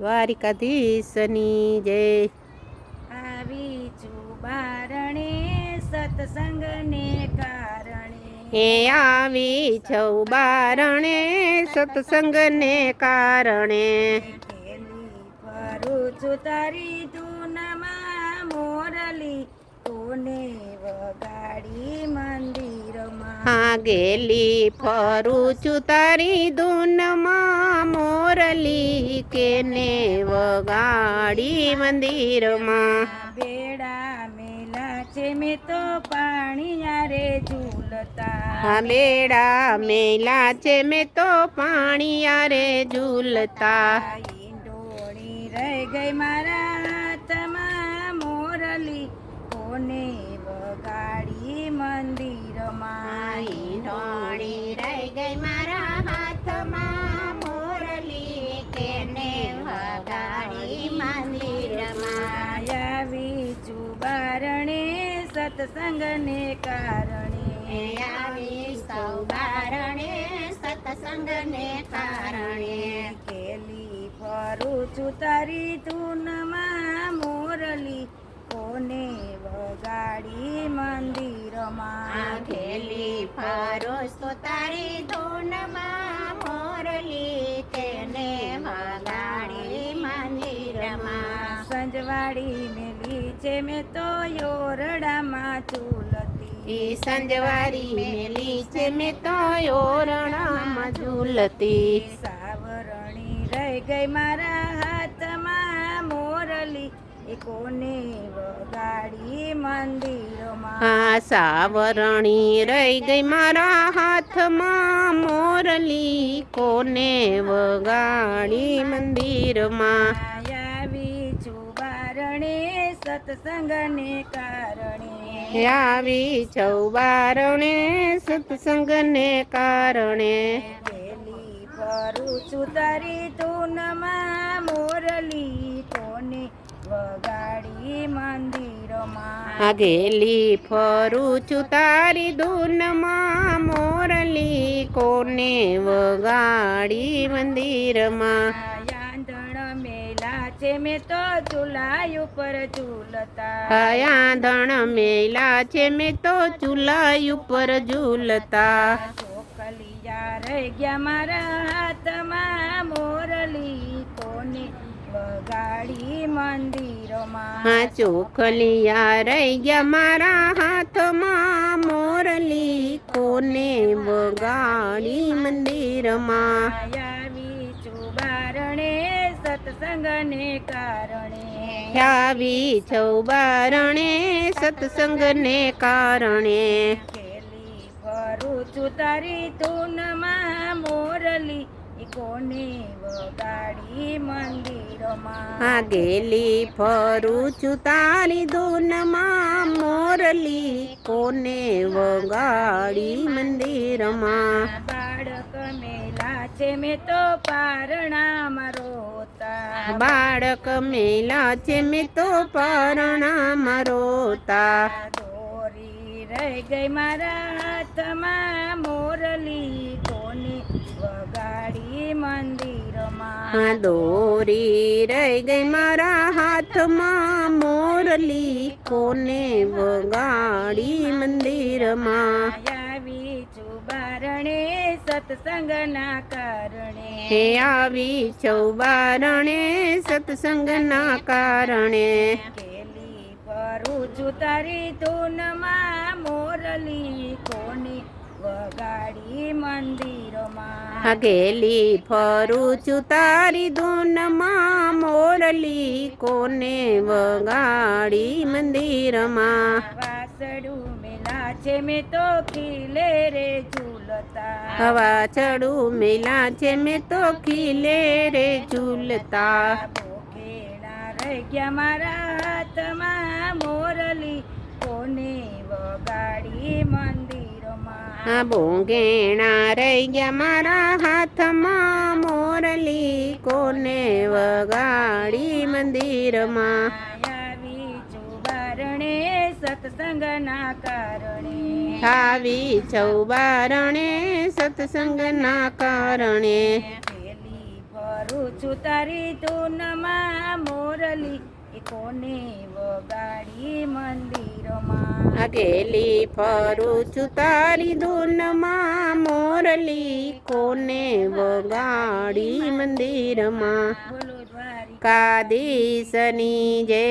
દ્વારિકાધીશની જય. આવી છું બારણે સત્સંગને કારણે, હે આવી છૌ બારણે સત્સંગને કારણે, ખેલી ફરું છું તારી ધૂનમાં મોરલી, કોને વગાડી મંદિરમાં. હા ગેલી ફરું છું તારી ધૂનમાં મોરલી, કેને વગાડી મંદિરમાં. બેડા મેલા છે મેં તો પાણી રે ઝૂલતા, હા બેડા મેલા છે મેં તો પાણી યારે ઝૂલતા. ઈંડોળી રહી ગઈ મારા હાથમાં મોરલી, કોને વગાડી મંદિરમાં. ઈંડોળી રહી ગઈ મારા હાથમાં મોરલી, કેને વગાડી મંદિરમાં. આવી છું બારણે સત્સંગને કારણે, આવી સૌ બારણે સત્સંગને કારણે, ખેલી ફરું છું તારી ધૂનમાં મોરલી, કોને વગાડી મંદિરમાં. ખેલી ફરું છું તારી ધૂનમાં મોરલી, કેને વગાડી મંદિરમાં. સંજવાડી મેલી છે મેં તો યોરડામાં ઝૂલતી, સંજવારી મેલી છે મેં તો ઓરણામાં ઝૂલતી. સાવરણી રહી ગઈ મારા હાથમાં મોરલી, એ કોને વગાડી મંદિરમાં. હા સાવરણી રહી ગઈ મારા હાથમાં મોરલી, કોને વગાડી મંદિરમાં. આવી છું બારણે સત્સંગને કારણે, આવી છૌ બારણે સત્સંગને કારણે, ખેલી ફરું છું તારી ધૂનમાં મોરલી, કોને વગાડી મંદિરમાં. ગેલી ફરું છું તારી ધૂનમાં મોરલી, કોને વગાડી મંદિરમાં. યાંધણ મેલા છે મેં તો ચૂલા ઉપર ઝૂલતા, આંધણ મેલા છે મેં તો ચૂલા ઉપર ઝૂલતા. ચોકલિયા રહી ગયા મારા હાથમાં મોરલી, કોને વગાડી મંદિરમાં. ચોખલિયા રહી ગયા મારા હાથમાં મોરલી, કોને વગાડી મંદિરમાં. આવી છું બારણે સત્સંગને કારણે, આવી છૌ બારણે સત્સંગને કારણે, ખેલી ફરું છું તારી ધૂનમાં મોરલી, કોને વગાડી મંદિરમાં. ગેલી ફરું છું તારી ધૂનમાં મોરલી, કોને વગાડી મંદિરમાં. બાળક મેલા છે મેં તો પારણામાં રોતા, બાળક મેલા છે મેં તો પરણામાં રોતા. દોરી રહી ગઈ મારા હાથમાં મોરલી, કોને વગાડી મંદિરમાં. દોરી રહી ગઈ મારા હાથમાં મોરલી, કોને વગાડી મંદિરમાં. આવી છું બારણે સત્સંગના કારણે, આવી છૌ બારણે સત્સંગના કારણે, ખેલી ફરું છું તારી ધૂનમાં મોરલી, કોને વગાડી મંદિરમાં. ગેલી ફરું છું તારી ધૂનમાં મોરલી, કોને વગાડી મંદિરમાં. વાસડું મેલા છે મેં તો ખીલે રે ઝૂલતા, વાછડું મેલા છે મેં તો ખીલે રે ઝૂલતા. બોકેડા રહી ગયા મારા હાથમાં મોરલી, કોને વગાડી મંદિરમાં. બોંગેણા રહી ગયા મારા હાથમાં મોરલી, કોને વગાડી મંદિરમાં. આવી છું બારણે સત્સંગના કારણે, આવી છૌ બારણે સત્સંગના કારણે, ખેલી ફરું છું તારી ધૂનમાં મોરલી એ કોને વગાડી મંદિરમાં અકેલી ફરું છું તારી ધૂનમાં મોરલી કોને વગાડી મંદિરમાં બોલો દ્વારિકા કાદીસની જય